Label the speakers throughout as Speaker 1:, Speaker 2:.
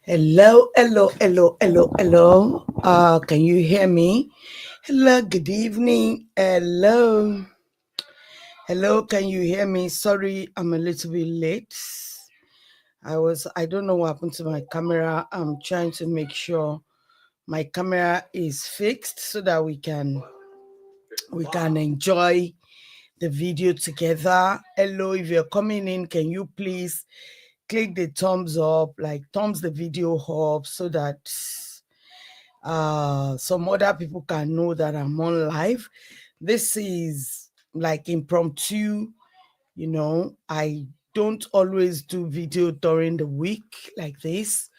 Speaker 1: Hello, hello, hello, hello, hello. Can you hear me? Hello, good evening. Hello. Hello, can you hear me? Sorry, I'm a little bit late. I don't know what happened to my camera. I'm trying to make sure my camera is fixed so that we can enjoy the video together. Hello, if you're coming in, can you please click the thumbs up, like thumbs the video up so that some other people can know that I'm on live. This is like impromptu, I don't always do video during the week like this,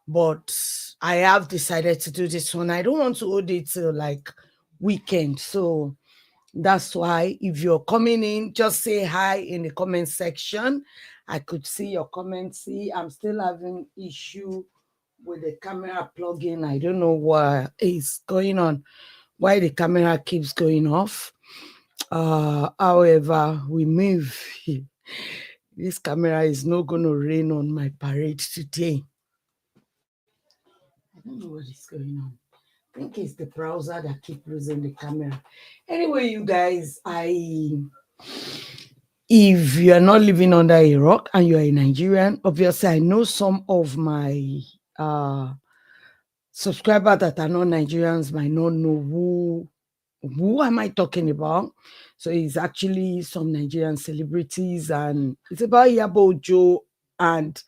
Speaker 1: but I have decided to do this one. I don't want to hold it till like weekend. So that's why if you're coming in, just say hi in the comment section. I could see your comments. See, I'm still having issue with the camera plug-in. I don't know what is going on, why the camera keeps going off. However, we move. This camera is not going to rain on my parade today. I don't know what is going on. I think it's the browser that keeps losing the camera. Anyway, you guys, if you are not living under a rock and you are a Nigerian, obviously I know some of my subscribers that are not Nigerians might not know who am I talking about. So it's actually some Nigerian celebrities, and it's about Iyabo Ojo and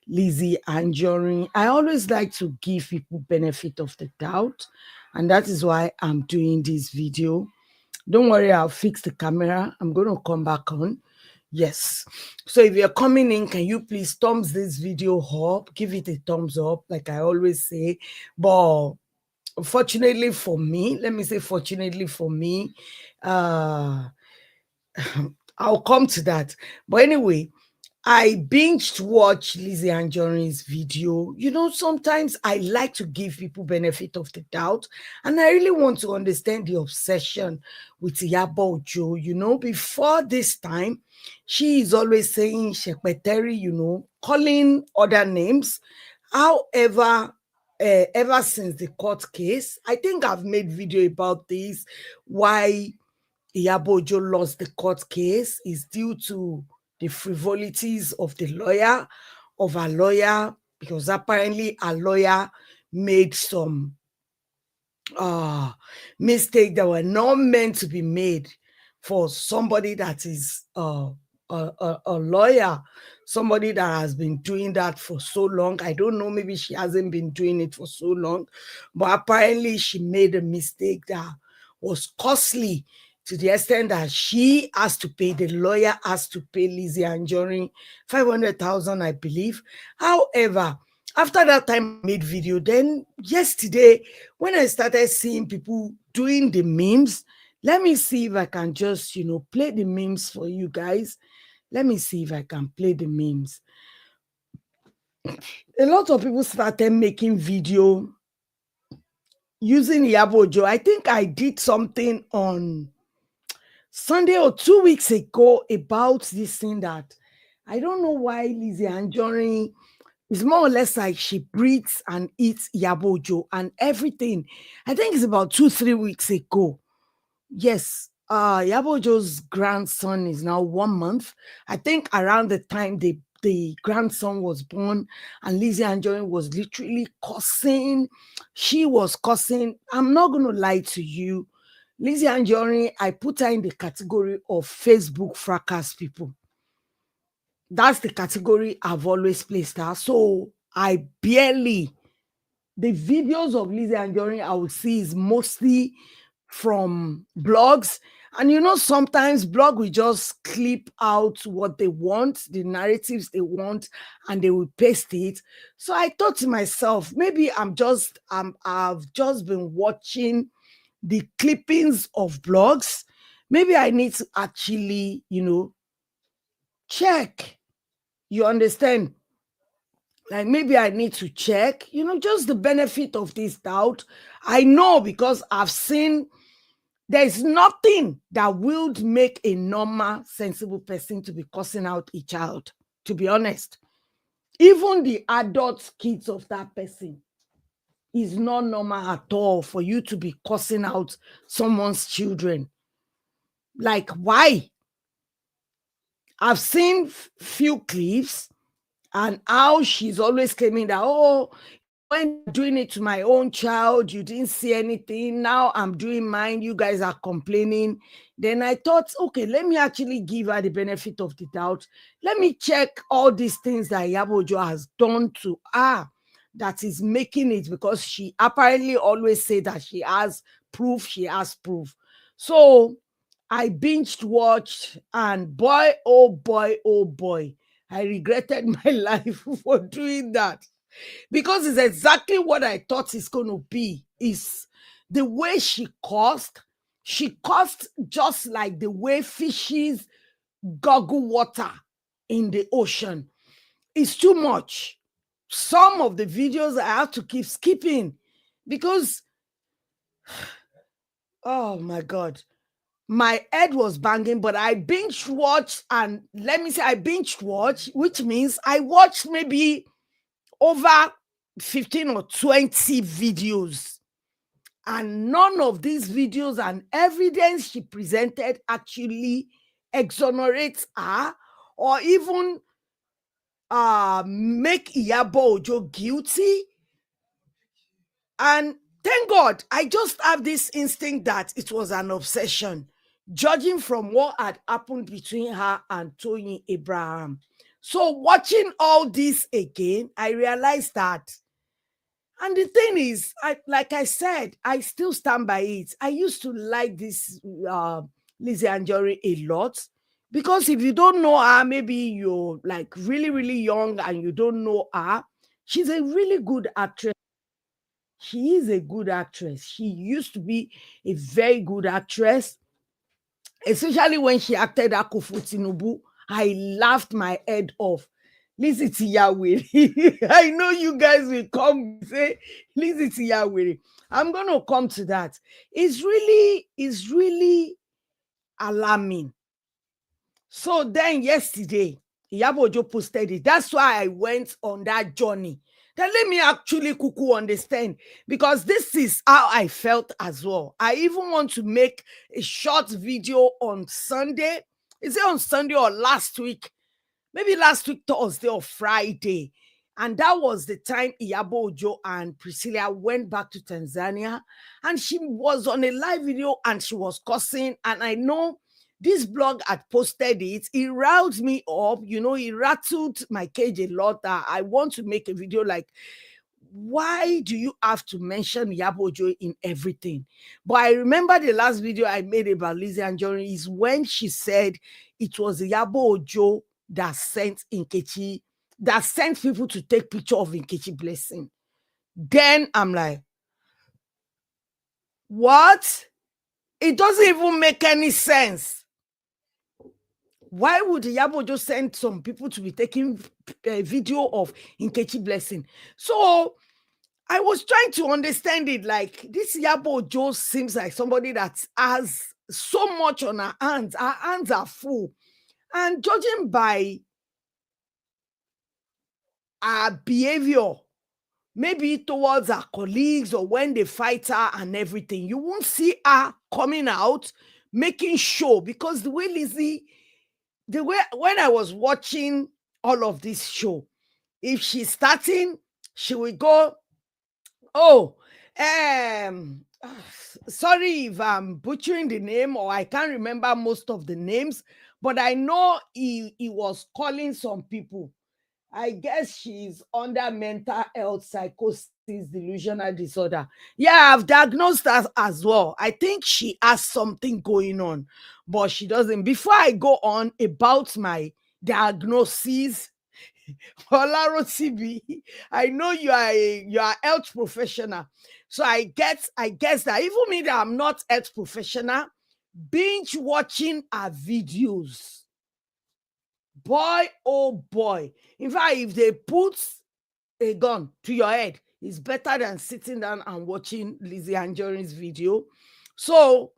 Speaker 1: Lizzy Anjorin. I always like to give people benefit of the doubt, and that is why I'm doing this video. Don't worry, I'll fix the camera. I'm going to come back on. Yes. So if you're coming in, can you please thumbs this video up? Give it a thumbs up, like I always say. But fortunately for me, let me say fortunately for me, uh I'll come to that. But anyway, I binged watch Lizzy Anjorin's video. Sometimes I like to give people benefit of the doubt, and I really want to understand the obsession with Iyabo Ojo. Before this time, she is always saying Shepeteri, calling other names. However, ever since the court case, I think I've made video about this, why Iyabo Ojo lost the court case is due to the frivolities of our lawyer, because apparently our lawyer made some mistake that were not meant to be made for somebody that is a lawyer, somebody that has been doing that for so long. I don't know, maybe she hasn't been doing it for so long, but apparently she made a mistake that was costly to the extent that the lawyer has to pay Lizzy Anjorin 500,000, I believe. However, after that time I made video, then yesterday when I started seeing people doing the memes, let me see if I can just, play the memes for you guys. Let me see if I can play the memes. A lot of people started making video using Iyabo Ojo. I think I did something on Sunday or 2 weeks ago about this thing that I don't know why Lizzy Anjorin is more or less like she breathes and eats Iyabo Ojo and everything. I think it's about 2-3 weeks ago. Yes, Iyabo Ojo's grandson is now 1 month. I think around the time the grandson was born, and Lizzy Anjorin was literally cussing. She was cussing. I'm not going to lie to you. Lizzy Anjorin, I put her in the category of Facebook fracas people. That's the category I've always placed her. So the videos of Lizzy Anjorin I would see is mostly from blogs. And sometimes blog will just clip out what they want, the narratives they want, and they will paste it. So I thought to myself, maybe I've just been watching the clippings of blogs. Maybe I need to actually, check. You understand? Like maybe I need to check, just the benefit of this doubt. I know because I've seen there's nothing that would make a normal, sensible person to be cussing out a child, to be honest. Even the adult kids of that person is not normal at all for you to be cussing out someone's children. Like, why? I've seen few clips and how she's always claiming that, oh, when doing it to my own child, you didn't see anything. Now I'm doing mine. You guys are complaining. Then I thought, okay, let me actually give her the benefit of the doubt. Let me check all these things that Iyabo Ojo has done to her that is making it, because she apparently always say that she has proof. She has proof. So I binged watched, and boy, oh boy, I regretted my life for doing that, because it's exactly what I thought it's going to be. Is the way she cost. She cost just like the way fishes goggle water in the ocean. It's too much. Some of the videos I have to keep skipping because, oh my God, my head was banging, but I binge watched, and let me say I binge watched, which means I watched maybe over 15 or 20 videos. And none of these videos and evidence she presented actually exonerates her or even make Iyabo Ojo guilty. And thank God, I just have this instinct that it was an obsession, judging from what had happened between her and Tony Abraham. So, watching all this again, I realized that. And the thing is, like I said, I still stand by it. I used to like this Lizzy Anjorin a lot, because if you don't know her, maybe you're like really, really young and you don't know her. She's a really good actress. She is a good actress. She used to be a very good actress, especially when she acted Akufu Tinubu. I laughed my head off. Lizzy ti ya were. I know you guys will come and say Lizzy ti ya were. I'm going to come to that. It's really alarming. So then yesterday, Iyabo Ojo posted it. That's why I went on that journey. Then let me actually kuku understand, because this is how I felt as well. I even want to make a short video on Sunday. Is it on Sunday or last week? Maybe last week, Thursday or Friday. And that was the time Iyabo Ojo and Priscilla went back to Tanzania. And she was on a live video and she was cussing. And I know this blog had posted it. It riled me up. You know, it rattled my cage a lot. That I want to make a video like, why do you have to mention Iyabo Ojo in everything? But I remember the last video I made about Lizzy Anjorin is when she said it was Iyabo Ojo that sent Nkechi, that sent people to take picture of Nkechi Blessing. Then I'm like, what? It doesn't even make any sense. Why would Iyabo Ojo send some people to be taking a video of Nkechi Blessing? So I was trying to understand it. Like, this Iyabo Ojo seems like somebody that has so much on her hands. Her hands are full. And judging by her behavior, maybe towards her colleagues or when they fight her and everything, you won't see her coming out making show, because the way Lizzy, the way when I was watching all of this show, if she's starting, she will go, oh, sorry if I'm butchering the name or I can't remember most of the names, but I know he was calling some people. I guess she's under mental health psychosis, delusional disorder. Yeah, I've diagnosed her as well. I think she has something going on, but she doesn't. Before I go on about my diagnosis, Olaro TB, I know you are health professional. So I guess that even me that I'm not health professional, binge watching her videos. Boy, oh boy. In fact, if they put a gun to your head, it's better than sitting down and watching Lizzy Anjorin's video. So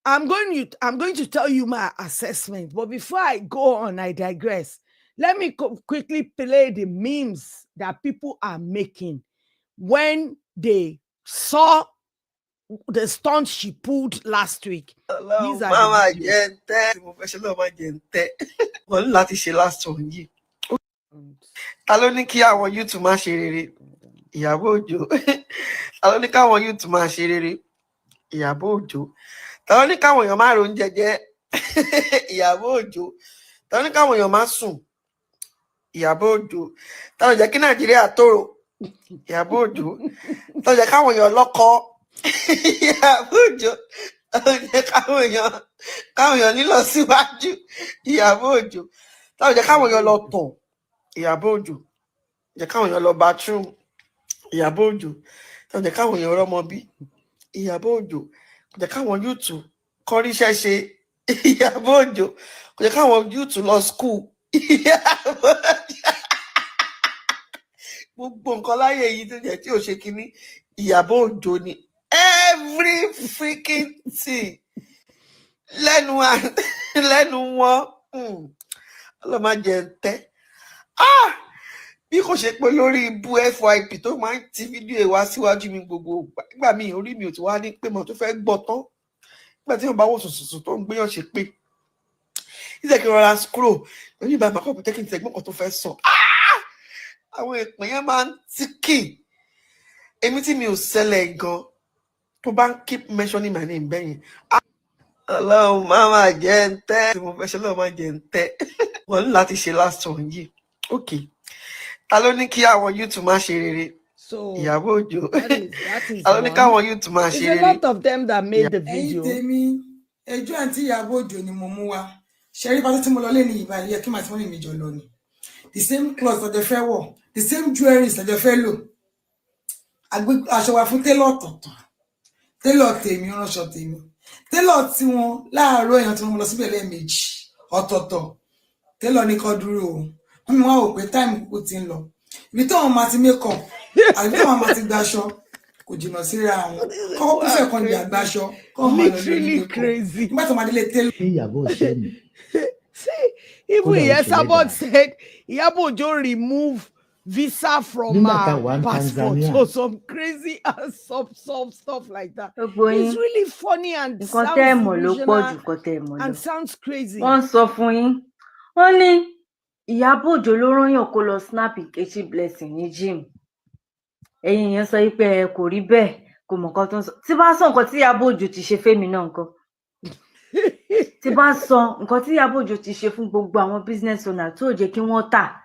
Speaker 1: I'm going to tell you my assessment. But before I go on, I digress. let me quickly play the memes that people are making when they saw the stunt she pulled last week. These are the videos.
Speaker 2: Wọ́n láti ṣe last one yìí. Ta ló ní kí àwọn youth máa ṣe rere? Iyabo Ojo. Ta ló ní káwọn youth máa ṣe rere? Iyabo Ojo. Ta ló ní káwọn èèyàn máa ronú jẹjẹ? Iyabo Ojo. Ta ló ní káwọn èèyàn máa sùn? Iyabo Ojo. Ta ló jẹ́ kí Nàìjíríà tòrò? Iyabo Ojo. Ta ló jẹ́ káwọn èèyàn lọ́kọ? Iyabo Ojo. Ta ló jẹ́ káwọn èèyàn nílọ síwájú? Iyabo Ojo. Ta ló jẹ́ káwọn èèyàn lọ tàn? Iyabo Ojo. Jẹ́ káwọn èèyàn lọ bathroom. Iyabo Ojo. Ta ló jẹ́ káwọn èèyàn rọ́mọ bí? Iyabo Ojo. Jẹ́ káwọn youth kọ́ríṣẹ́ ṣe. Iyabo Ojo. Jẹ́ káwọn youth lọ school. Iyabo Ojo. Gbogbo nǹkan láyé yìí tó jẹ́ tí ò ṣe kínní. Iyabo Ojo ni every freaking thing lẹ́nu wọn. Ọlọ́mọ jẹ́ ń tẹ́. Bí kò ṣe pé lórí ibú FYP tó máa ń ti fídíò ẹ̀ wá síwájú mi gbogbo ìgbà mi orí mi ò ti wá ní pé mo tó fẹ́ gbọ́ tán nígbà tí wọ́n bá wò sùsùsù tó ń gbéyàn ṣe pé ìṣe kí rọra scroll lórí ìbá àmàkọ́ pé tẹ́kì tẹ́gbọ́n kan tó fẹ́ sọ. Àwọn ìpín yẹn máa ń tíkì. Èmi tí mi ò ṣẹlẹ̀ gan tó bá ń keep mentioning my name bẹ́yìn. Ọlọ́run máa jẹ́ ń tẹ́. Tí mo fẹ́ ṣe Ọlọ́run máa jẹ́ ń tẹ́. Wọ́n ní láti ṣe last one yìí. Okay. Ta ló ní kí àwọn youth máa ṣe rere? Iyabo Ojo. Ta ló ní káwọn youth máa ṣe rere?
Speaker 1: There's a lot of them that made the video.
Speaker 3: Ẹ̀yin tèmi, ẹjọ́ àǹtí Iyabo Ojo ni mo mú wá. Ṣẹ́rí pátá tí mo lọ lé ní ìbá yẹ kí màá tí wọ́n lè mi jọ lọ ni. The same clothes lọ́jọ́ fẹ́ wọ̀, the same jewelries lọ́jọ́ fẹ́ lò. Aṣọ wa fún télọ̀ ọ̀tọ̀ọ̀tọ̀. Télọ̀ tèmi, ránṣọ tèmi. Télọ̀ tí wọn láàárọ̀ èèyàn tí wọ́n lọ síbẹ̀ lẹ́ẹ̀mejì ọ̀tọ̀ọ̀tọ̀. Télọ̀ ní kó dúró o. Wọ́n mi wá wò pé táìmù kúkú ti ń lọ. Ibi tí wọ́n máa ti make up, àbí tí wọ́n máa ti gbaṣọ, kò jìnnà síra wọn. Kọ́kọ́ kú fẹ́ kan di àgbáṣọ, kọ́ máa lọ lórí
Speaker 1: crazy.
Speaker 3: Nígbà tó máa délé télọ̀.
Speaker 1: See, even Iyabo said Iyabo Ojo remove visa from my passport. So some crazy stuff like that. It's really funny and sounds delusional and sounds crazy.
Speaker 4: Wọ́n sọ fún yín. Wọ́n ní Iyabo Ojo ló rányàn kó lọ snap Nkechi Blessing ní gym. Ẹ̀yin yẹn sọ pé ẹ kò rí bẹ́ẹ̀, kò mọ̀ nǹkan tó ń sọ. Tí bá sọ nǹkan tí Iyabo Ojo ti ṣe fẹ́mi náà nǹkan. Tí bá sọ nǹkan tí Iyabo Ojo ti ṣe fún gbogbo àwọn business owner tó jẹ́ kí wọ́n tà.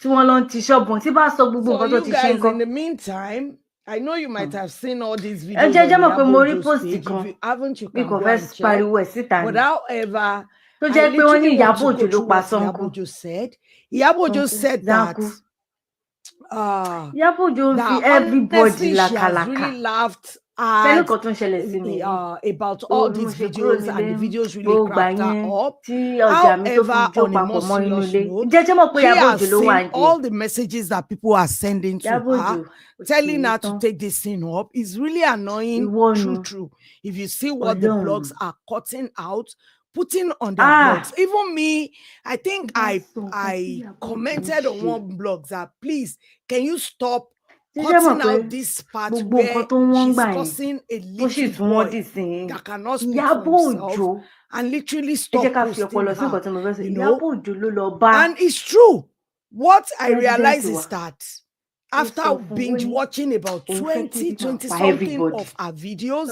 Speaker 4: Tí wọ́n lọ ti ṣọ́ọ̀bù, tí bá sọ gbogbo nǹkan tó ti ṣe nǹkan.
Speaker 1: In the meantime, I know you might have seen all these videos.
Speaker 4: Ẹ jẹ́ mọ̀ pé mo rí post kan.
Speaker 1: Haven't you?
Speaker 4: Bí kò fẹ́ pariwo ẹ̀ síta ni.
Speaker 1: But however,
Speaker 4: tó jẹ́ pé wọ́n ní Iyabo Ojo ló pa Sanko.
Speaker 1: Iyabo Ojo said that
Speaker 4: Iyabo Ojo fi everybody lakalaka.
Speaker 1: Really laughed about all these videos and the videos really cracked her up. However, on a more serious note, she has seen all the messages that people are sending to her, telling her to take this thing up. It's really annoying, true. If you see what the blogs are cutting out, putting on their blogs. Even me, I think I commented on one blog that, please, can you stop cutting out this part where she's causing a little boy that cannot speak for himself and literally stop posting her, you know? And it's true. What I realize is that after binge watching about 20 something of our videos,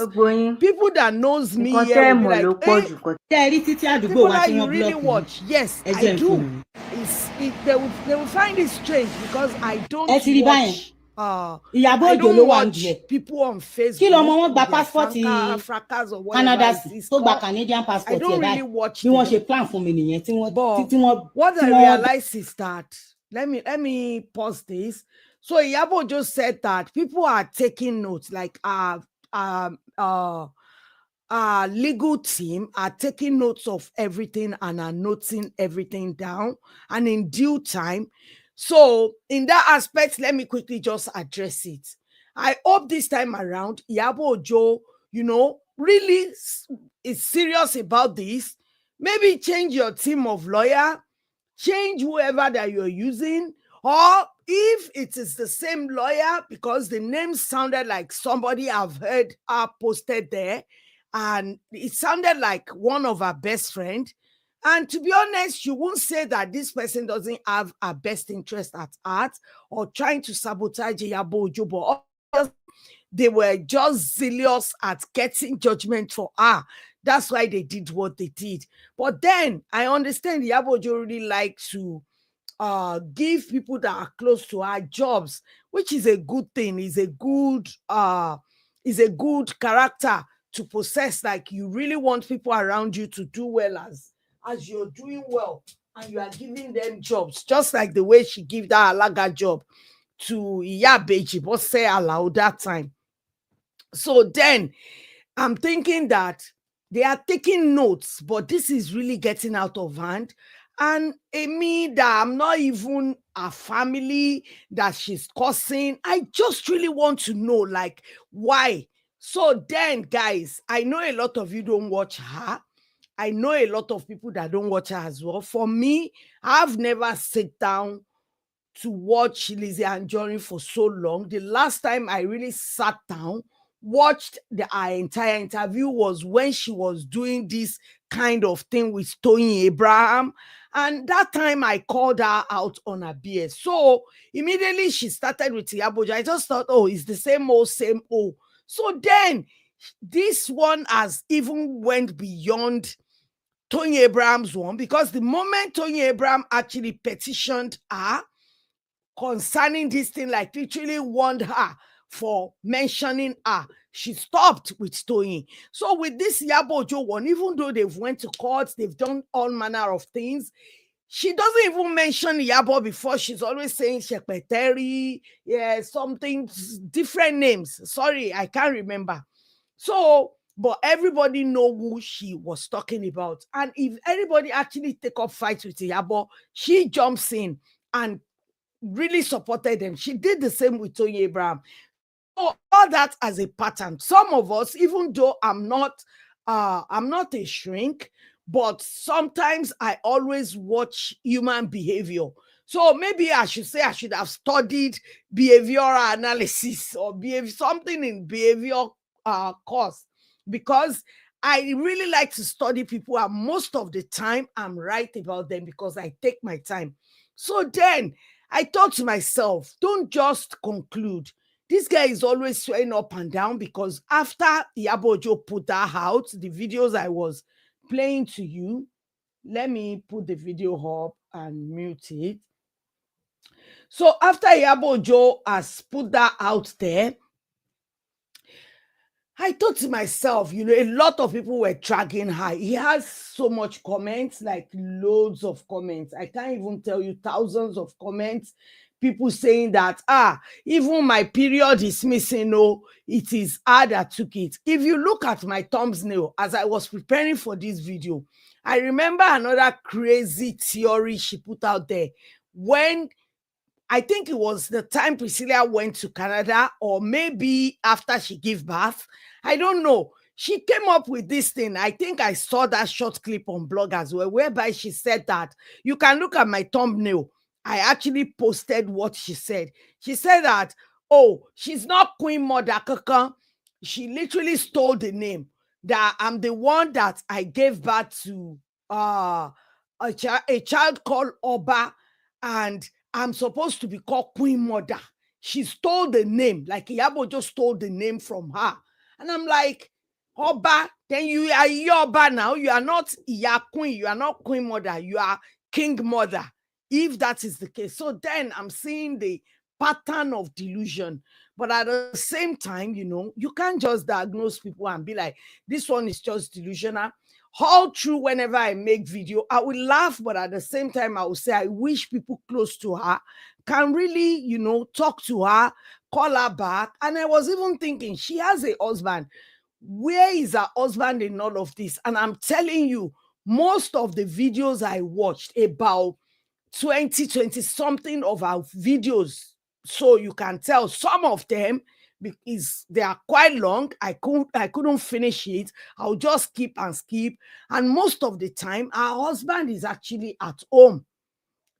Speaker 1: people that knows me here will be like, hey, people that you really watch. Yes, I do. They will find it strange because I don't watch. I don't watch people on Facebook. Fracas or whatever it is called. I don't really watch them. But what I realize is that, let me pause this. So Iyabo just said that people are taking notes, like legal team are taking notes of everything and are noting everything down, and in due time. So in that aspect, let me quickly just address it. I hope this time around, Iyabo Ojo, really is serious about this. Maybe change your team of lawyer change whoever that you're using, or if it is the same lawyer, because the name sounded like somebody I've heard posted there, and it sounded like one of our best friend. And to be honest, you won't say that this person doesn't have a best interest at heart or trying to sabotage Iyabo Ojo, but they were just zealous at getting judgment for her. That's why they did what they did. But then I understand Iyabo Ojo really like to give people that are close to her jobs, which is a good thing, is a good character to possess. Like, you really want people around you to do well as you're doing well, and you are giving them jobs, just like the way she gave that Alaga job to Iyabeji, but say aloud that time. So then I'm thinking that they are taking notes, but this is really getting out of hand. And me, that I'm not even a family that she's causing. I just really want to know, like, why. So then, guys, I know a lot of you don't watch her. I know a lot of people that don't watch her as well. For me, I've never sat down to watch Lizzy Anjorin for so long. The last time I really sat down, watched our entire interview, was when she was doing this kind of thing with Tony Abraham. And that time I called her out on her BS. So immediately she started with Iyabo Ojo. I just thought, oh, it's the same old, same old. So then this one has even went beyond Tony Abraham's one, because the moment Tony Abraham actually petitioned her concerning this thing, like literally warned her for mentioning her, she stopped with Tony. So with this Iyabo Ojo one, even though they've went to court, they've done all manner of things, she doesn't even mention Iyabo before. She's always saying Shekpeteri, yeah, something, different names. Sorry, I can't remember. So, but everybody know who she was talking about. And if anybody actually take up fights with Iyabo, she jumps in and really supported them. She did the same with Tony Abraham. So all that as a pattern. Some of us, even though I'm not a shrink, but sometimes I always watch human behavior. So maybe I should say I should have studied behavioral analysis or something in behavior course, because I really like to study people, and most of the time I'm right about them because I take my time. So then I thought to myself, don't just conclude. This guy is always swearing up and down, because after Iyabo Ojo put that out, the videos I was playing to you, let me put the video up and mute it. So after Iyabo Ojo has put that out there, I thought to myself, a lot of people were dragging her. He has so much comments, like loads of comments. I can't even tell you, thousands of comments. People saying that, even my period is missing. No, it is her that took it. If you look at my thumbnail as I was preparing for this video, I remember another crazy theory she put out there when I think it was the time Priscilla went to Canada, or maybe after she gave birth. I don't know. She came up with this thing. I think I saw that short clip on blog as well, whereby she said that, you can look at my thumbnail. I actually posted what she said. She said that, oh, she's not Queen Mother Kaka. She literally stole the name. That I'm the one that I gave birth to a child called Oba, and I'm supposed to be called Queen Mother. She stole the name, like Iyabo just stole the name from her. And I'm like, Oba, then you are Yoba now. You are not Iya Queen. You are not Queen Mother. You are King Mother, if that is the case. So then I'm seeing the pattern of delusion. But at the same time, you can't just diagnose people and be like, this one is just delusional. All through, whenever I make video, I will laugh, but at the same time, I will say I wish people close to her can really, talk to her, call her back. And I was even thinking, she has a husband. Where is her husband in all of this? And I'm telling you, most of the videos I watched, about 20 something of our videos, so you can tell some of them, because they are quite long, I couldn't finish it. I'll just skip and skip. And most of the time, our husband is actually at home.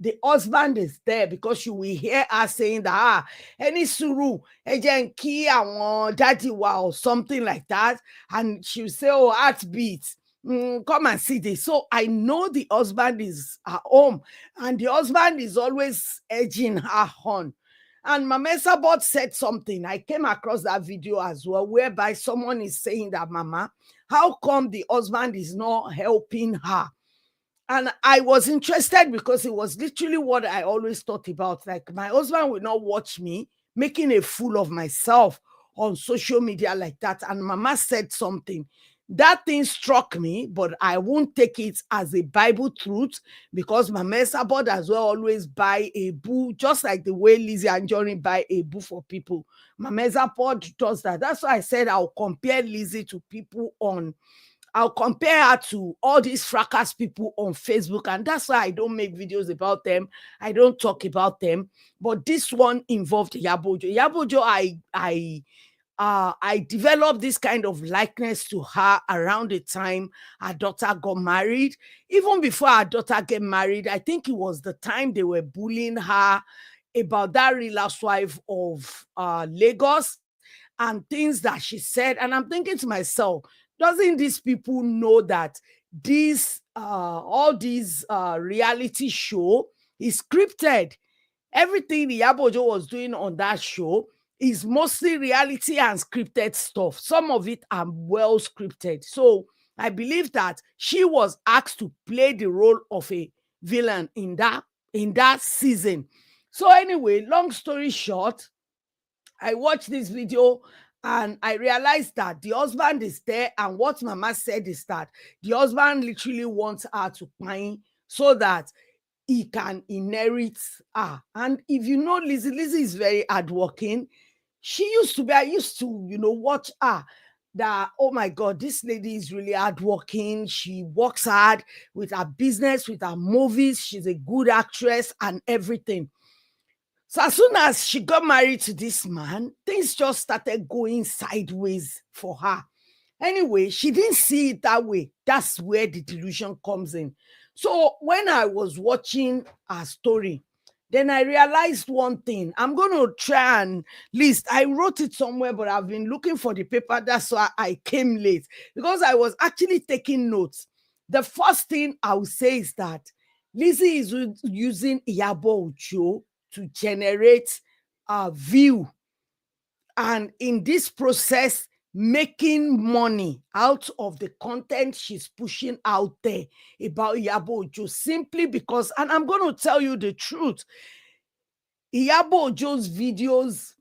Speaker 1: the husband is there, because you will hear her saying that, any suru, ejen ki awon daddy wa, or something like that. And she'll say, oh, heartbeat. Come and see this. So I know the husband is at home, and the husband is always edging her on. And Mama Esabod said something. I came across that video as well, whereby someone is saying that, Mama, how come the husband is not helping her? And I was interested, because it was literally what I always thought about. Like, my husband will not watch me making a fool of myself on social media like that. And Mama said something. That thing struck me, but I won't take it as a Bible truth, because Mama Esabod as well always buy a boo, just like the way Lizzy Anjorin buy a boo for people. Mama Esabod does that. That's why I said I'll compare Lizzy to people on I'll compare her to all these fracas people on Facebook, and that's why I don't make videos about them. I don't talk about them. But this one involved Iyabo Ojo. Iyabo Ojo, I developed this kind of likeness to her around the time her daughter got married. Even before her daughter get married, I think it was the time they were bullying her about that real housewife of Lagos and things that she said. And I'm thinking to myself, doesn't these people know that this all these reality show is scripted? Everything Iyabo Ojo was doing on that show is mostly reality and scripted stuff. Some of it are well scripted. So I believe that she was asked to play the role of a villain in that season. So anyway, long story short, I watched this video and I realized that the husband is there. And what Mama said is that the husband literally wants her to pine so that he can inherit her. And if you know Lizzy, Lizzy is very hardworking. I used to, watch her. That, oh my God, this lady is really hardworking. She works hard with her business, with her movies. She's a good actress and everything. So as soon as she got married to this man, things just started going sideways for her. Anyway, she didn't see it that way. That's where the delusion comes in. So when I was watching her story, then I realized one thing. I'm going to try and list. I wrote it somewhere, but I've been looking for the paper. That's why I came late, because I was actually taking notes. The first thing I would say is that Lizzy is using Iyabo Ojo to generate a view, and in this process making money out of the content she's pushing out there about Iyabo Ojo, simply because, and I'm going to tell you the truth, Iyabo Ojo's videos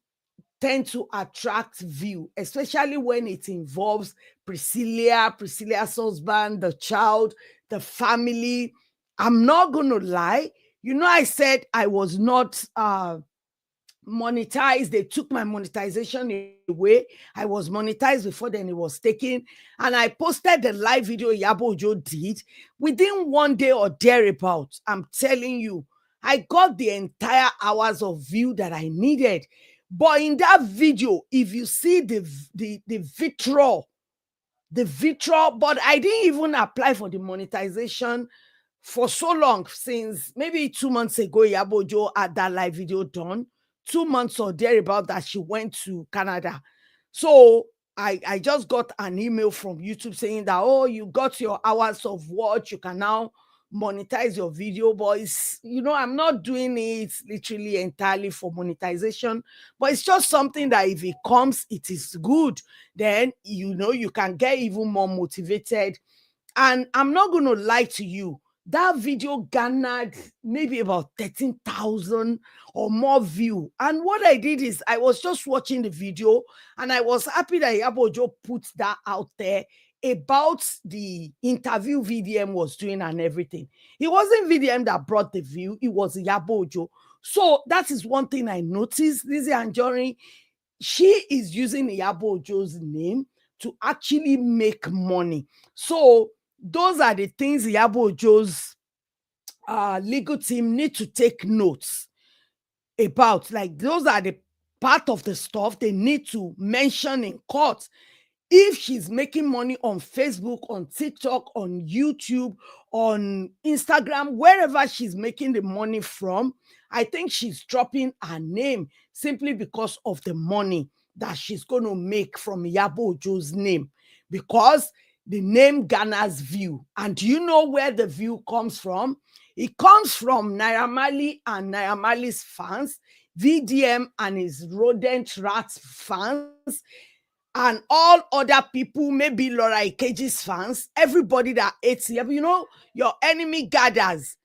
Speaker 1: tend to attract view, especially when it involves Priscilla's husband, the child, the family. I'm not going to lie. I said I was not monetized. They took my monetization away. I was monetized before then it was taken. And I posted the live video Iyabo Ojo did within 1 day or thereabout. I'm telling you, I got the entire hours of view that I needed. But in that video, if you see the vitriol, but I didn't even apply for the monetization for so long, since maybe 2 months ago, Iyabo Ojo had that live video done. 2 months or thereabout that she went to Canada. So I just got an email from YouTube saying that, oh, you got your hours of watch, you can now monetize your video. But I'm not doing it literally entirely for monetization, but it's just something that if it comes, it is good. Then you can get even more motivated. And I'm not going to lie to you, that video garnered maybe about 13,000 or more view. And what I did is I was just watching the video, and I was happy that Iyabo Ojo put that out there about the interview VDM was doing and everything. It wasn't VDM that brought the view, it was Iyabo Ojo. So that is one thing I noticed. Lizzy Anjorin, she is using Iyabo Ojo's name to actually make money. So those are the things Iyabo Ojo's legal team need to take notes about. Like, those are the part of the stuff they need to mention in court. if she's making money on Facebook, on TikTok, on YouTube, on Instagram, wherever she's making the money from, I think she's dropping her name simply because of the money that she's going to make from Iyabo Ojo's name, because the name garners view. And do you know where the view comes from? It comes from Naira Marley and Naira Marley's fans, VDM and his rodent rat fans, and all other people, maybe Laura Ikeji's fans, everybody that hates you. You know, your enemy gathers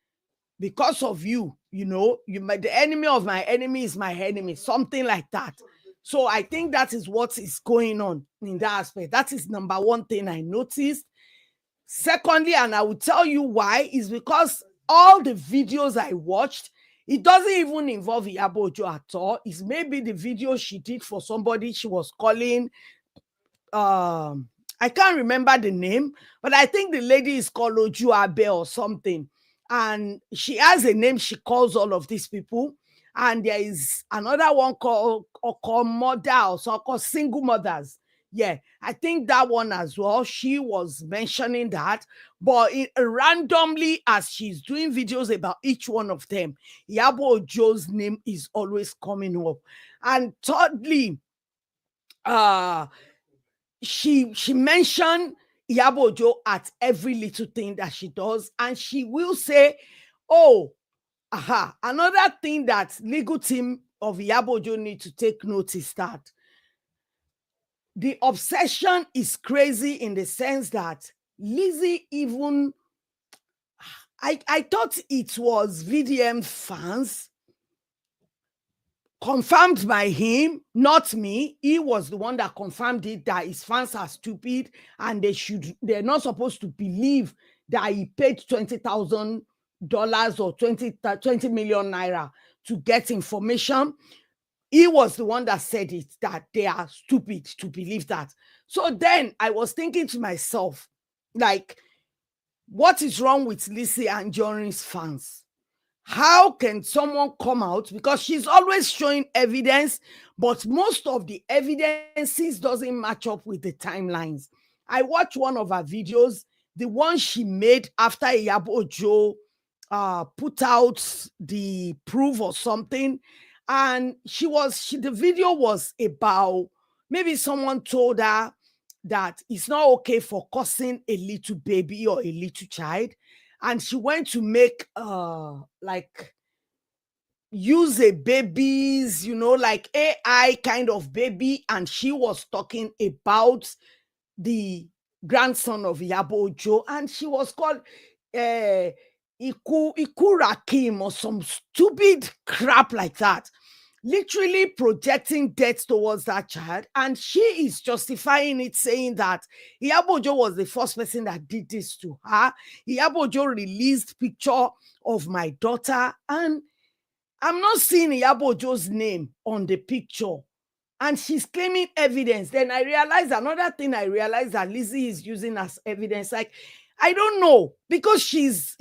Speaker 1: because of you. You know, the enemy of my enemy is my enemy, something like that. So I think that is what is going on in that aspect. That is number one thing I noticed. Secondly, and I will tell you why, is because all the videos I watched, it doesn't even involve Iyabo Ojo at all. It's maybe the video she did for somebody she was calling, I can't remember the name, but I think the lady is called Oju Abe or something. And she has a name she calls all of these people. And there is another one called mother, or so called single mothers. Yeah, I think that one as well. She was mentioning that, but randomly, as she's doing videos about each one of them, Iyabo Ojo's name is always coming up. And thirdly, she mentioned Iyabo Ojo at every little thing that she does, and she will say, oh, another thing that legal team of Iyabo Ojo need to take notice, that the obsession is crazy, in the sense that Lizzy even, I thought it was VDM fans, confirmed by him, not me. He was the one that confirmed it, that his fans are stupid and they're not supposed to believe that he paid $20,000 or 20 million naira to get information. He was the one that said it, that they are stupid to believe that. So then I was thinking to myself, like, what is wrong with Lizzy Anjorin's fans? How can someone come out, because she's always showing evidence, but most of the evidences doesn't match up with the timelines. I watched one of her videos, the one she made after Iyabo Ojo put out the proof or something, and the video was about, maybe someone told her that it's not okay for cursing a little baby or a little child, and she went to make like use a baby's, like AI kind of baby, and she was talking about the grandson of Iyabo Ojo, and she was called Iku Rakim or some stupid crap like that, literally projecting death towards that child. And she is justifying it, saying that Iyabo Ojo was the first person that did this to her. Iyabo Ojo released picture of my daughter, and I'm not seeing Iyabo Ojo's name on the picture, and she's claiming evidence. Then I realized another thing, that Lizzy is using as evidence. Like, I don't know, because she's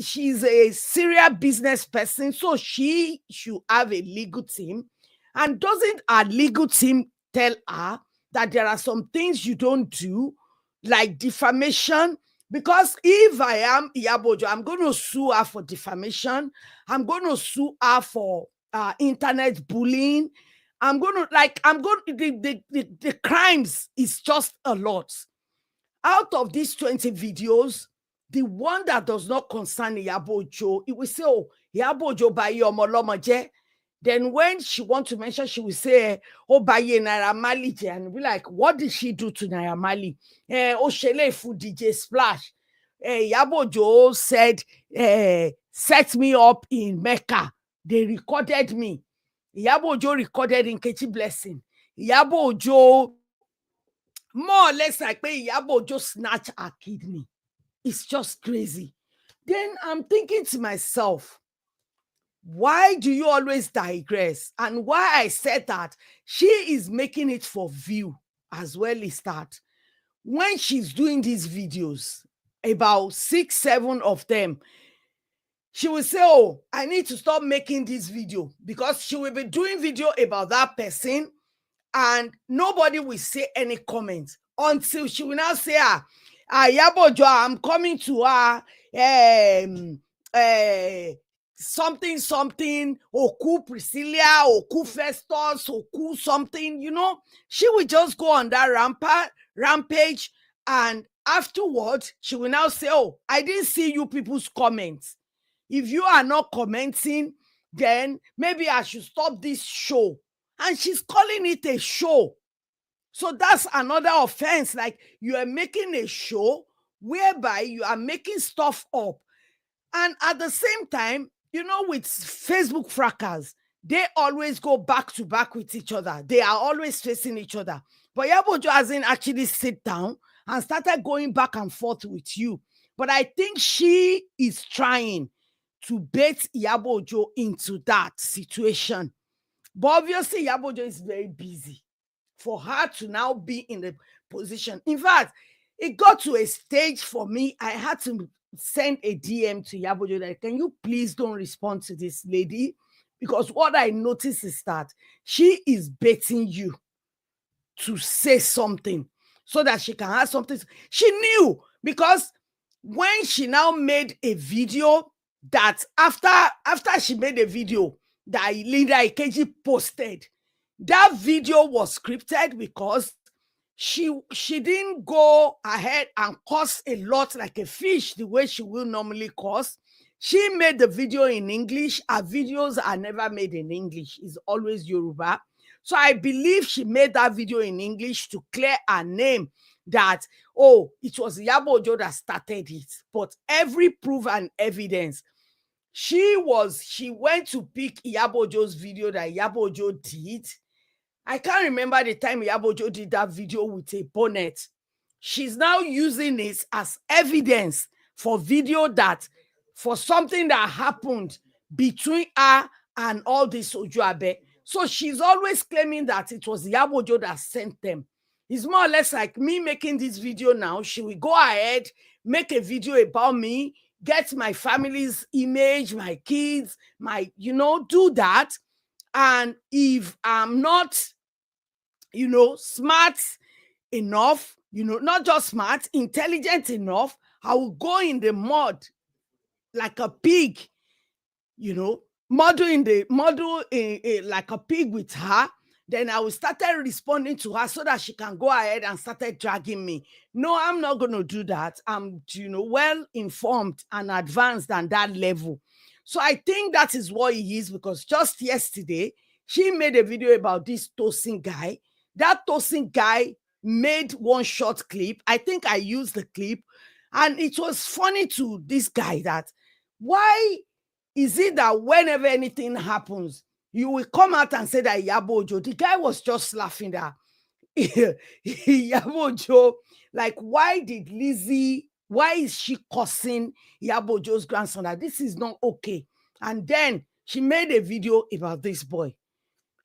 Speaker 1: a serial business person, so she should have a legal team. And doesn't our legal team tell her that there are some things you don't do, like defamation? Because if I am Iyabo Ojo, I'm going to sue her for defamation. I'm going to sue her for internet bullying. The crimes is just a lot. Out of these 20 videos, the one that does not concern Iyabo Ojo, it will say, oh, Iyabo Ojo bayi omo lomo je. Then when she wants to mention, she will say, oh, bayi Naira Marley je. And be like, what did she do to Naira Marley? Oh, shele fu DJ Splash. Iyabo Ojo said, set me up in Mecca. They recorded me. Iyabo Ojo recorded in Nkechi Blessing. Iyabo Ojo, more or less like Iyabo Ojo snatch her kidney. It's just crazy. Then I'm thinking to myself, why do you always digress? And why I said that she is making it for view as well, is that when she's doing these videos, about 6, 7 of them, she will say, oh, I need to stop making this video, because she will be doing video about that person and nobody will say any comments. until she will now say, Iyabo Ojo, I'm coming to her, something, Oku Priscilla, Oku Festus, Oku something, she will just go on that rampage, and afterwards, she will now say, oh, I didn't see you people's comments. If you are not commenting, then maybe I should stop this show. And she's calling it a show. So that's another offense. Like, you are making a show whereby you are making stuff up. And at the same time, with Facebook fracas, they always go back to back with each other. They are always facing each other. But Iyabo Ojo hasn't actually sit down and started going back and forth with you. But I think she is trying to bait Iyabo Ojo into that situation. But obviously, Iyabo Ojo is very busy for her to now be in the position. In fact, it got to a stage for me, I had to send a DM to Iyabo Ojo that, can you please don't respond to this lady? Because what I noticed is that she is baiting you to say something so that she can have something. She knew, because when she now made a video that after she made a video that Linda Ikeji posted, that video was scripted because she didn't go ahead and curse a lot like a fish the way she will normally curse. She made the video in English. Her videos are never made in English. It's always Yoruba. So I believe she made that video in English to clear her name that, oh, it was Iyabo Ojo that started it. But every proof and evidence, she went to pick Iyabo Ojo's video that Iyabo Ojo did. I can't remember the time Iyabo Ojo did that video with a bonnet. She's now using it as evidence for something that happened between her and all this Ojuabe. So she's always claiming that it was Iyabo Ojo that sent them. It's more or less like me making this video now. She will go ahead, make a video about me, get my family's image, my kids, do that. And if I'm not, smart enough, not just smart, intelligent enough, I will go in the mud like a pig, model like a pig with her. Then I will start responding to her so that she can go ahead and start dragging me. No, I'm not going to do that. I'm, well informed and advanced than that level. So I think that is what he is, because just yesterday, she made a video about this Tosin guy. That Tosin guy made one short clip. I think I used the clip. And it was funny to this guy that, why is it that whenever anything happens, you will come out and say that Iyabo Ojo? The guy was just laughing that Iyabo Ojo, like, why is she cursing Iyabo Ojo's grandson? That this is not okay. And then she made a video about this boy.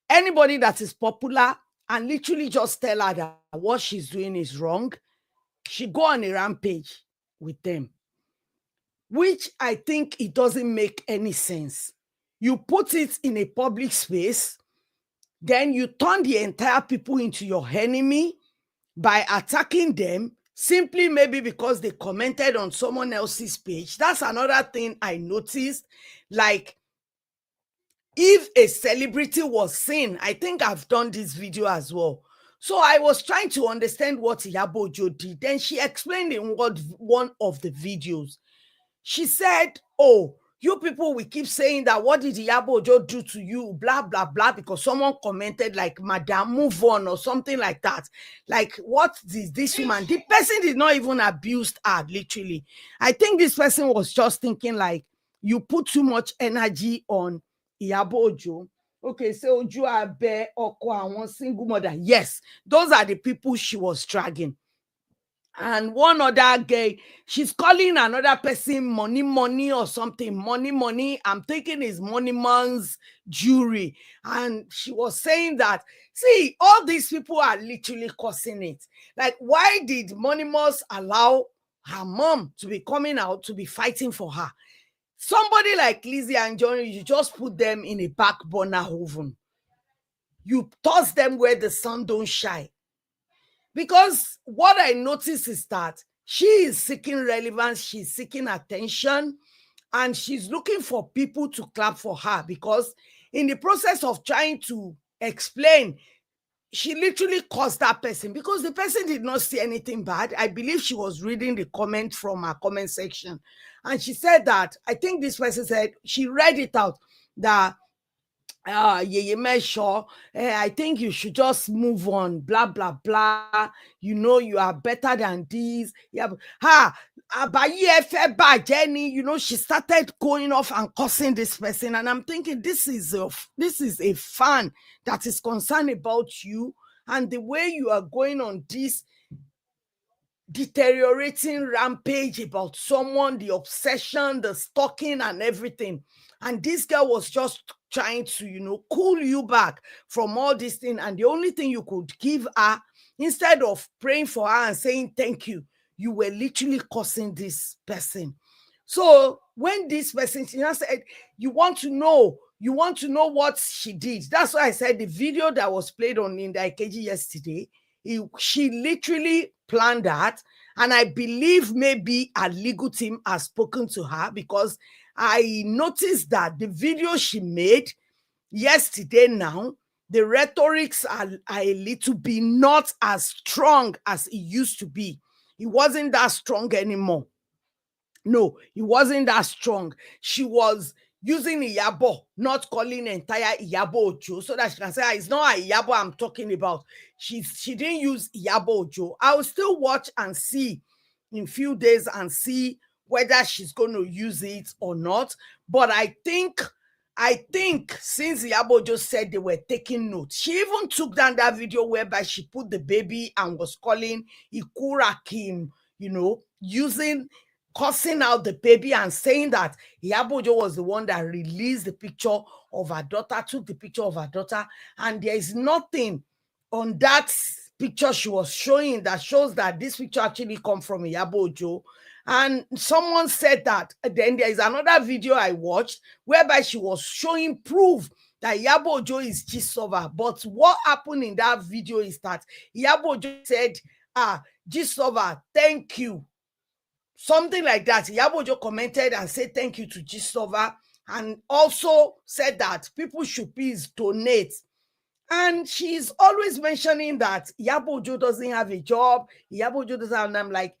Speaker 1: Anybody that is popular and literally just tell her that what she's doing is wrong, she go on a rampage with them, which I think it doesn't make any sense. You put it in a public space, then you turn the entire people into your enemy by attacking them simply maybe because they commented on someone else's page. That's another thing I noticed. Like, if a celebrity was seen, I think I've done this video as well. So I was trying to understand what Iyabo Ojo did. Then she explained in one of the videos. She said, oh, you people will keep saying that, what did Iyabo Ojo do to you, blah, blah, blah, because someone commented like, madam, move on, or something like that. Like, what did this woman? The person did not even abuse her, literally. I think this person was just thinking like, you put too much energy on Iyabo Ojo. Okay, so Ojuabe, Oko, and one single mother. Yes, those are the people she was dragging. And one other guy, she's calling another person money or something. Money. I'm thinking it's Money Man's jewelry. And she was saying that, see, all these people are literally causing it. Like, why did Money Man's allow her mom to be coming out to be fighting for her? Somebody like Lizzy Anjorin, you just put them in a back burner oven. You toss them where the sun don't shine. Because what I notice is that she is seeking relevance, she's seeking attention, and she's looking for people to clap for her, because in the process of trying to explain, she literally caused that person, because the person did not see anything bad. I believe she was reading the comment from her comment section, and she said that, I think this person said, she read it out, that Yeye Mesho, I think you should just move on, blah, blah, blah. You know, you are better than this. Yeah, Jenny, you know, she started going off and cussing this person. And I'm thinking, this is a fan that is concerned about you, and the way you are going on this deteriorating rampage about someone, the obsession, the stalking, and everything. And this girl was just trying to, you know, cool you back from all this thing. And the only thing you could give her, instead of praying for her and saying thank you, you were literally cursing this person. So when this person, she now said, you want to know what she did. That's why I said the video that was played on Linda Ikeji yesterday, she literally planned that. And I believe maybe a legal team has spoken to her, because I noticed that the video she made yesterday now, the rhetorics are a little bit not as strong as it used to be. It wasn't that strong anymore. No, it wasn't that strong. She was using Iyabo, not calling entire Iyabo Ojo, so that she can say, it's not Iyabo I'm talking about. She didn't use Iyabo Ojo. I will still watch and see in few days and see whether she's going to use it or not. But I think since Iyabo Ojo said they were taking notes, she even took down that video whereby she put the baby and was calling Ikura Kim, you know, cussing out the baby and saying that Iyabo Ojo was the one that released the picture of her daughter, took the picture of her daughter, and there is nothing on that picture she was showing that shows that this picture actually come from Iyabo Ojo. And someone said that. Then there is another video I watched whereby she was showing proof that Iyabo Ojo is Gistlover. But what happened in that video is that Iyabo Ojo said, Gistlover, thank you. Something like that. Iyabo Ojo commented and said thank you to Gistlover, and also said that people should please donate. And she's always mentioning that Iyabo Ojo doesn't have a job. Iyabo Ojo doesn't have, and I'm like,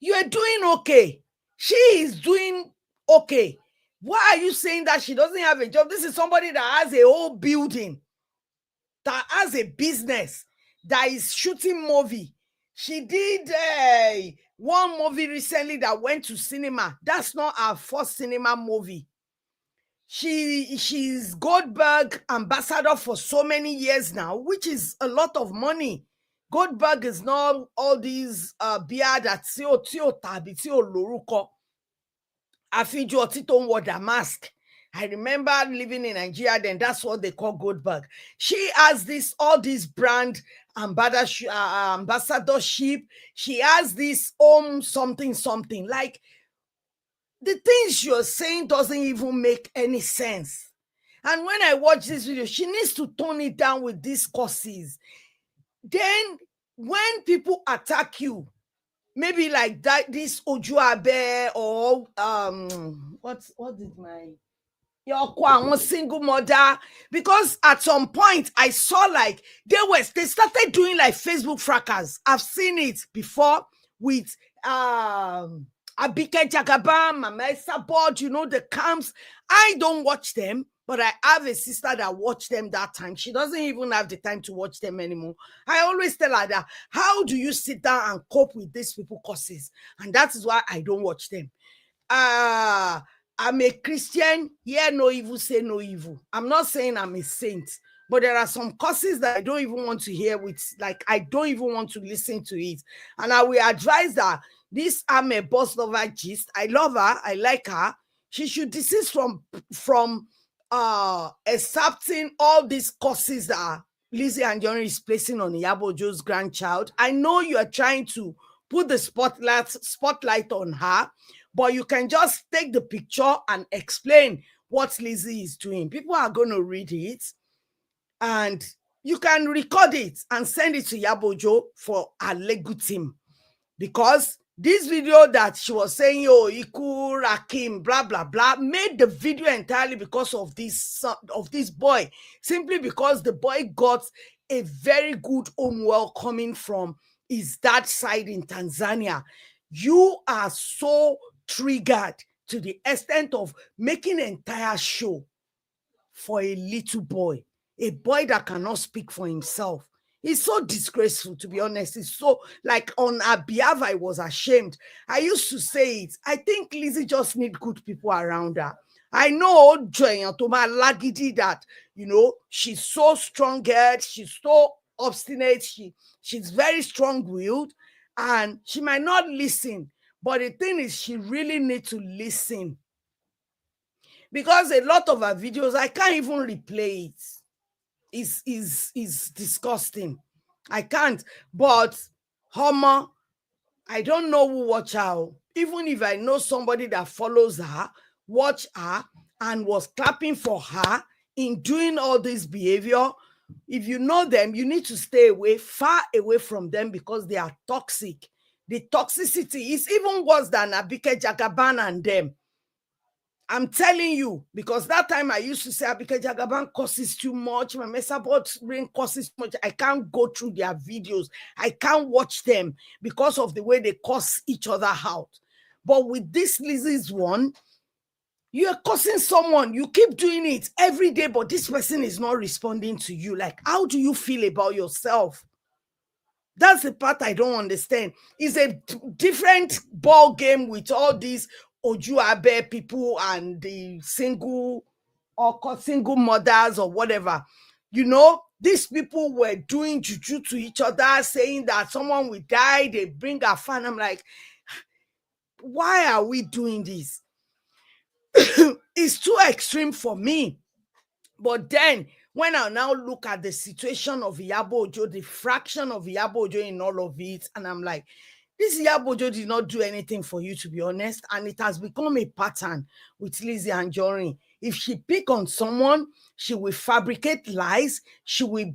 Speaker 1: you are doing okay. She is doing okay. Why are you saying that she doesn't have a job? This is somebody that has a whole building, that has a business, that is shooting movie. She did one movie recently that went to cinema. That's not her first cinema movie. She's Goldberg ambassador for so many years now, which is a lot of money. Goldberg is not all these beer that tio tabi tio loruko. Afijo Tito wore the mask. I remember living in Nigeria then, that's what they call Goldberg. She has all this brand ambassadorship. She has this something. Like, the things you're saying doesn't even make any sense. And when I watch this video, she needs to tone it down with these courses. Then when people attack you, maybe like that, this Ojo Abe, or what did my one single mother, because at some point I saw like they started doing like Facebook fracas. I've seen it before with Abike Jagaban, Mama Board, you know, the camps. I don't watch them, but I have a sister that watched them that time. She doesn't even have the time to watch them anymore. I always tell her that, how do you sit down and cope with these people courses? And that is why I don't watch them. I'm a Christian. Hear no evil, say no evil. I'm not saying I'm a saint, but there are some courses that I don't even want to hear with, like, I don't even want to listen to it. And I will advise that this I'm a boss lover gist. I love her. I like her. She should desist from accepting all these courses that Lizzy Anjorin is placing on Iyabo Ojo's grandchild. I know you are trying to put the spotlight on her, but you can just take the picture and explain what Lizzy is doing. People are going to read it, and you can record it and send it to Iyabo Ojo for a legal team, because this video that she was saying, oh, Iku, Rakim, blah, blah, blah, made the video entirely because of this boy, simply because the boy got a very good home welcoming from his dad's side in Tanzania. You are so triggered to the extent of making an entire show for a little boy, a boy that cannot speak for himself. It's so disgraceful, to be honest. It's so, like, on her behalf, I was ashamed. I used to say it. I think Lizzy just need good people around her. I know Joy Toma Lagidi that, she's so strong-headed, she's so obstinate, she's very strong-willed, and she might not listen. But the thing is, she really needs to listen. Because a lot of her videos, I can't even replay it. Is disgusting. I can't. But Homer, I don't know who watch her. Even if I know somebody that follows her, watch her, and was clapping for her in doing all this behavior, if you know them, you need to stay away, far away from them, because they are toxic. The toxicity is even worse than Abike Jagaban and them. I'm telling you, because that time I used to say Abike Jagaban causes too much, my Mesabot ring causes too much. I can't go through their videos. I can't watch them because of the way they curse each other out. But with this Lizzy's one, you're cursing someone, you keep doing it every day, but this person is not responding to you. Like, how do you feel about yourself? That's the part I don't understand. It's a different ball game with all these Oju Abe people and the single mothers or whatever. These people were doing juju to each other, saying that someone will die, they bring a fan. I'm like, why are we doing this? It's too extreme for me. But then, when I now look at the situation of Iyabo Ojo, the fraction of Iyabo Ojo in all of it, and I'm like, this Iyabo Ojo did not do anything for you, to be honest, and it has become a pattern with Lizzy Anjorin. If she pick on someone, she will fabricate lies. She will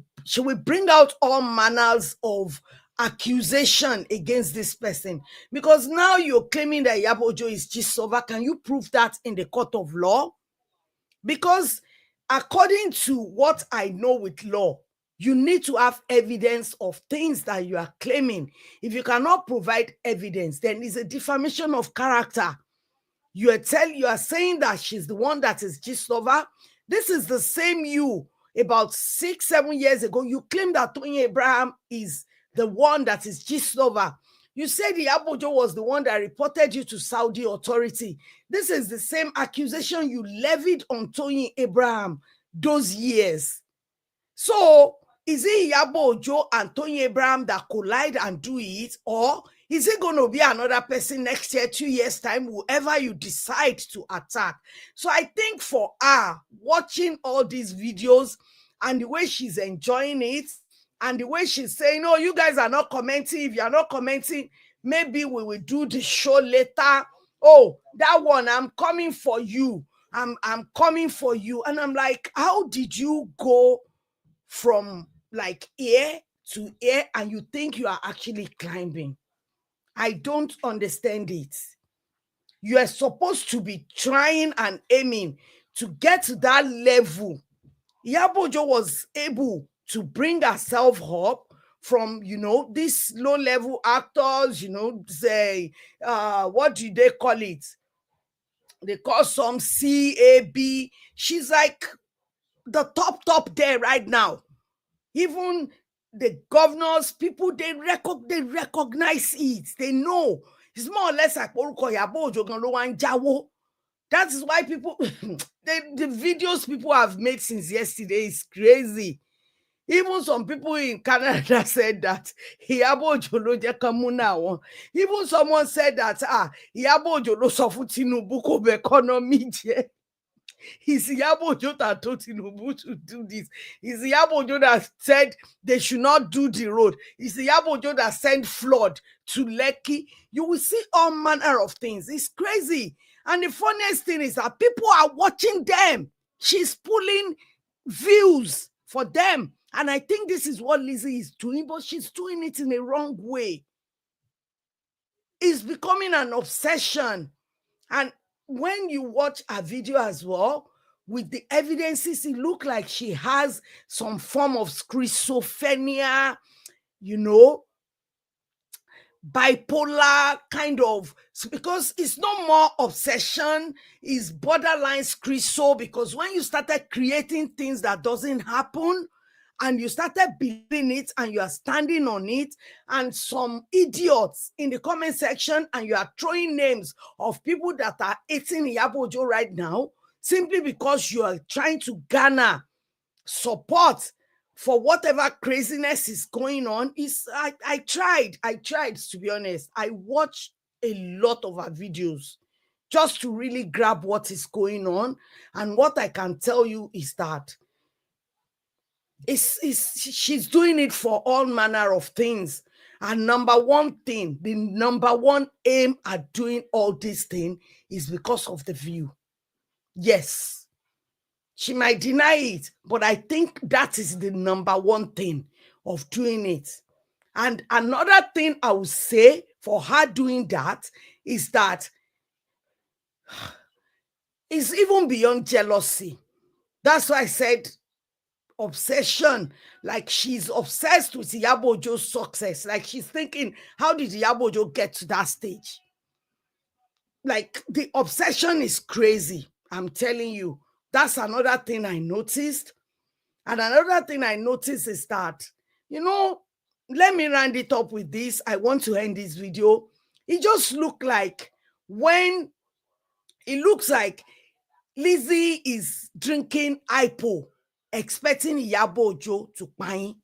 Speaker 1: bring out all manners of accusation against this person, because now you're claiming that Iyabo Ojo is Gisova. Can you prove that in the court of law? Because according to what I know with law, you need to have evidence of things that you are claiming. If you cannot provide evidence, then it's a defamation of character. You are saying that she's the one that is Gislover. This is the same you. About 6-7 years ago, you claimed that Tony Abraham is the one that is Gislover. You said Iyabo Ojo was the one that reported you to Saudi authority. This is the same accusation you levied on Tony Abraham those years. So, is it Iyabo Ojo and Tony Abraham that collide and do it? Or is it going to be another person next year, 2 years' time, whoever you decide to attack? So I think for her, watching all these videos and the way she's enjoying it, and the way she's saying, oh, you guys are not commenting. If you're not commenting, maybe we will do the show later. Oh, that one, I'm coming for you. I'm coming for you. And I'm like, how did you go from like ear to ear and you think you are actually climbing? I don't understand it. You are supposed to be trying and aiming to get to that level. Iyabo Ojo was able to bring herself up from, these low-level actors, say, what do they call it? They call some CAB. She's like the top there right now. Even the governors, people, they recognize it. They know. It's more or less like Iyabo Ojo gan ló wá ń jáwó. That is why people, the videos people have made since yesterday is crazy. Even some people in Canada said that Iyabo Ojo ló jẹ́ kán mú náà. Even someone said that Iyabo Ojo ló sọ fún Tinubu kó bẹ economy jẹ́. It's Iyabo Ojo that told Tinubu to do this. It's Iyabo Ojo that said they should not do the road. It's Iyabo Ojo that sent flood to Lekki. You will see all manner of things. It's crazy. And the funniest thing is that people are watching them. She's pulling views for them. And I think this is what Lizzy is doing, but she's doing it in a wrong way. It's becoming an obsession. And when you watch a video as well, with the evidences, it looks like she has some form of schizophrenia, bipolar kind of, because it's no more obsession, it's borderline schizo. Because when you started creating things that doesn't happen, and you started believing it, and you are standing on it, and some idiots in the comment section, and you are throwing names of people that are hating Iyabo Ojo right now, simply because you are trying to garner support for whatever craziness is going on. I tried, to be honest. I watched a lot of her videos just to really grab what is going on. And what I can tell you is that she's doing it for all manner of things. And the number one aim at doing all this thing is because of the view. Yes, she might deny it, but I think that is the number one thing of doing it. And another thing I would say for her doing that is that it's even beyond jealousy. That's why I said obsession. Like, she's obsessed with Iyabo Ojo's success. Like, she's thinking, how did Iyabo Ojo get to that stage? Like, the obsession is crazy. I'm telling you. That's another thing I noticed. And another thing I noticed is that, let me round it up with this. I want to end this video. It just looked like it looks like Lizzy is drinking hypo, expecting Iyabo Ojo to pine,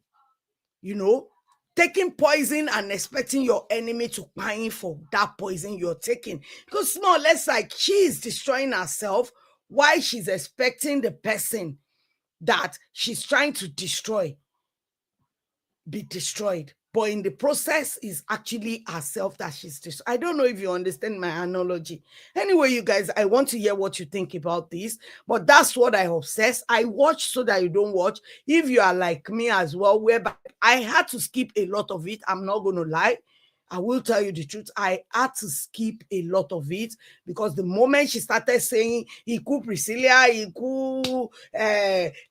Speaker 1: taking poison and expecting your enemy to pine for that poison you're taking. Because more or less, like, she is destroying herself while she's expecting the person that she's trying to destroy be destroyed. But in the process, is actually herself that she's destroyed. I don't know if you understand my analogy. Anyway, you guys, I want to hear what you think about this. But that's what I obsess. I watch so that you don't watch. If you are like me as well, whereby I had to skip a lot of it. I'm not going to lie. I will tell you the truth. I had to skip a lot of it because the moment she started saying Iku Priscilla, Iku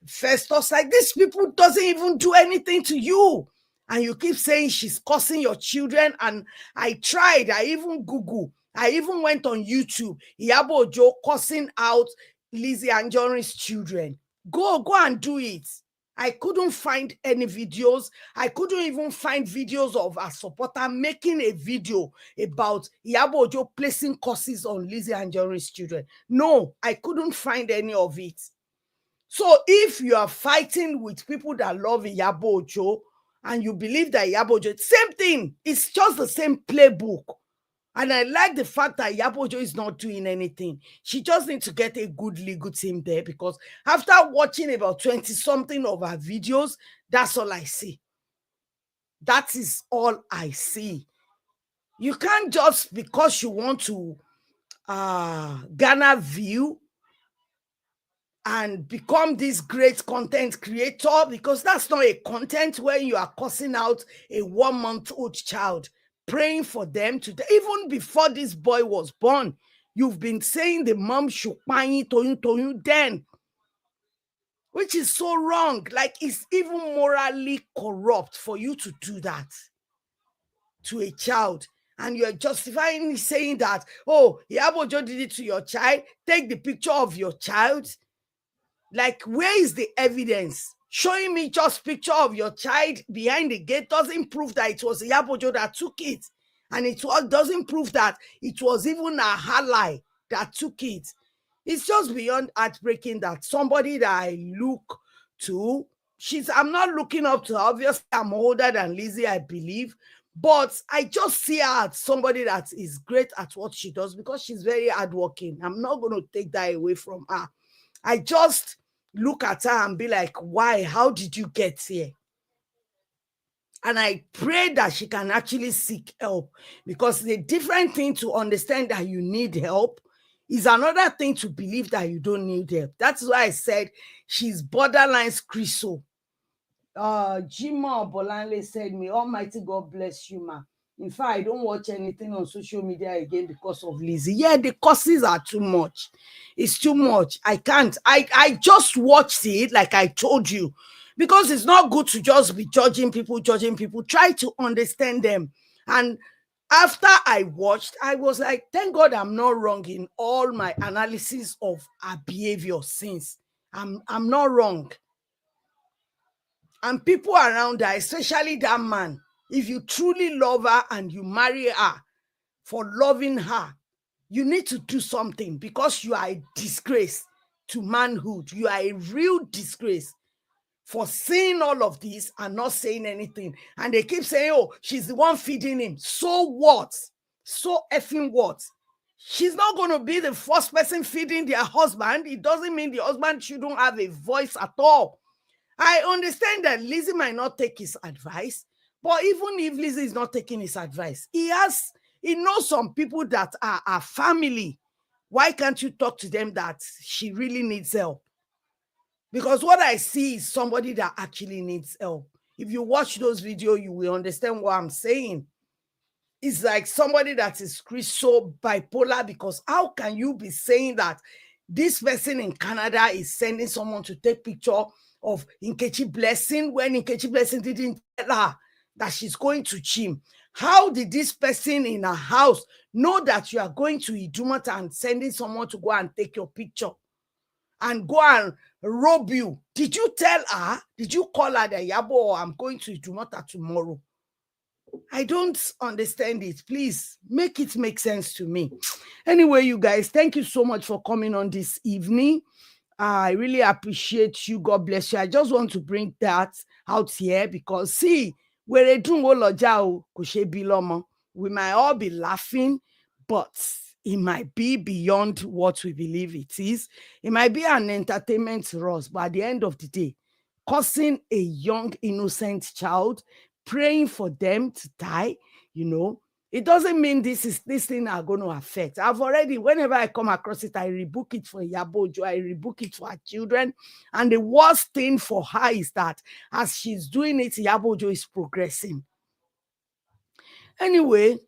Speaker 1: Festus, like, these people doesn't even do anything to you. And you keep saying she's cursing your children. And I tried. I even Googled. I even went on YouTube. Iyabo Ojo cursing out Lizzy Anjorin's children. Go and do it. I couldn't find any videos. I couldn't even find videos of a supporter making a video about Iyabo Ojo placing curses on Lizzy Anjorin's children. No, I couldn't find any of it. So if you are fighting with people that love Iyabo Ojo and you believe that Iyabo Ojo, same thing. It's just the same playbook. And I like the fact that Iyabo Ojo is not doing anything. She just needs to get a good legal team there, because after watching about 20-something of her videos, that's all I see. That is all I see. You can't just, because you want to garner view and become this great content creator, because that's not a content when you are cursing out a 1-month-old child, praying for them to even before this boy was born. You've been saying the mom should pay to you then, which is so wrong. Like, it's even morally corrupt for you to do that to a child. And you're justifying saying that, oh, Iyabo Ojo did it to your child. Take the picture of your child. Like, where is the evidence? Showing me just picture of your child behind the gate doesn't prove that it was Iyabo Ojo that took it. And it doesn't prove that it was even a ally that took it. It's just beyond heartbreaking that somebody that I look to, I'm not looking up to her. Obviously, I'm older than Lizzy, I believe. But I just see her as somebody that is great at what she does, because she's very hardworking. I'm not going to take that away from her. I just look at her and be like, why? How did you get here? And I pray that she can actually seek help, because the different thing to understand that you need help is another thing to believe that you don't need help. That's why I said she's borderline schizo. Jima Bolanle said, may Almighty God bless you, ma. In fact, I don't watch anything on social media again because of Lizzy. Yeah, the courses are too much. It's too much. I can't. I just watched it, like I told you, because it's not good to just be judging people. Try to understand them. And after I watched, I was like, thank God I'm not wrong in all my analysis of her behavior since. I'm not wrong. And people around her, especially that man, if you truly love her and you marry her for loving her, you need to do something, because you are a disgrace to manhood. You are a real disgrace for seeing all of this and not saying anything. And they keep saying, oh, she's the one feeding him. So what? So effing what? She's not going to be the first person feeding their husband. It doesn't mean the husband shouldn't have a voice at all. I understand that Lizzy might not take his advice, but even if Lizzy is not taking his advice, he knows some people that are family. Why can't you talk to them that she really needs help? Because what I see is somebody that actually needs help. If you watch those videos, you will understand what I'm saying. It's like somebody that is so bipolar, because how can you be saying that this person in Canada is sending someone to take picture of Nkechi Blessing when Nkechi Blessing didn't tell her that she's going to gym? How did this person in her house know that you are going to Idumota and sending someone to go and take your picture and go and rob you? Did you tell her? Did you call her that, Iyabo, I'm going to Idumota tomorrow? I don't understand it. Please make it make sense to me. Anyway, you guys, thank you so much for coming on this evening. I really appreciate you. God bless you. I just want to bring that out here because, see, we might all be laughing, but it might be beyond what we believe it is. It might be an entertainment to us, but at the end of the day, causing a young, innocent child, praying for them to die, it doesn't mean this thing are going to affect. I've already, whenever I come across it, I rebook it for Iyabo Ojo, I rebook it for her children. And the worst thing for her is that as she's doing it, Iyabo Ojo is progressing. Anyway,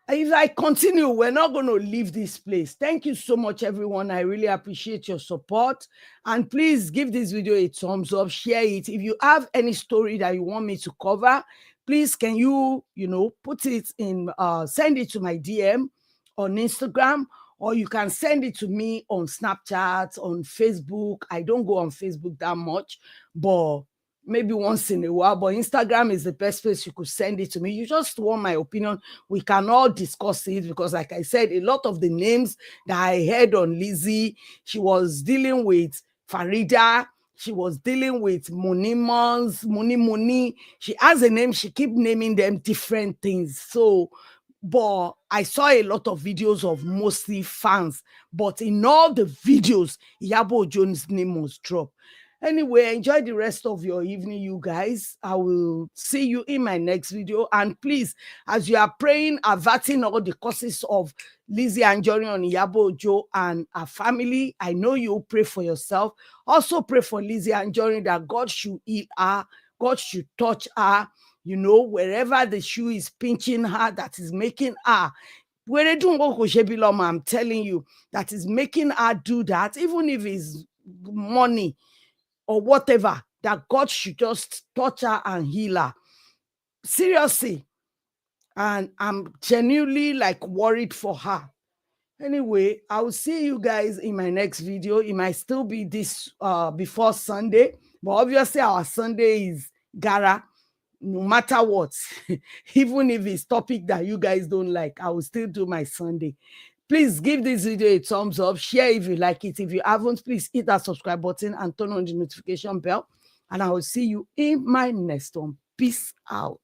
Speaker 1: if I continue, we're not going to leave this place. Thank you so much, everyone. I really appreciate your support. And please give this video a thumbs up, share it. If you have any story that you want me to cover, please can you, put it in, send it to my DM on Instagram, or you can send it to me on Snapchat, on Facebook. I don't go on Facebook that much, but maybe once in a while. But Instagram is the best place you could send it to me. You just want my opinion. We can all discuss it, because like I said, a lot of the names that I heard on Lizzy, she was dealing with Farida, she was dealing with Moni. She has a name, she keep naming them different things. So, but I saw a lot of videos of mostly fans, but in all the videos, Iyabo Ojo's name was dropped. Anyway, enjoy the rest of your evening, you guys. I will see you in my next video. And please, as you are praying, averting all the causes of Lizzy Anjorin on Iyabo Ojo and her family, I know you pray for yourself. Also pray for Lizzy Anjorin that God should heal her, God should touch her, wherever the shoe is pinching her, that is making her. I'm telling you, that is making her do that, even if it's money or whatever, that God should just touch her and heal her. Seriously. And I'm genuinely worried for her. Anyway, I will see you guys in my next video. It might still be this before Sunday, but obviously our Sunday is Gara. No matter what, even if it's topic that you guys don't like, I will still do my Sunday. Please give this video a thumbs up, share if you like it. If you haven't, please hit that subscribe button and turn on the notification bell. And I will see you in my next one. Peace out.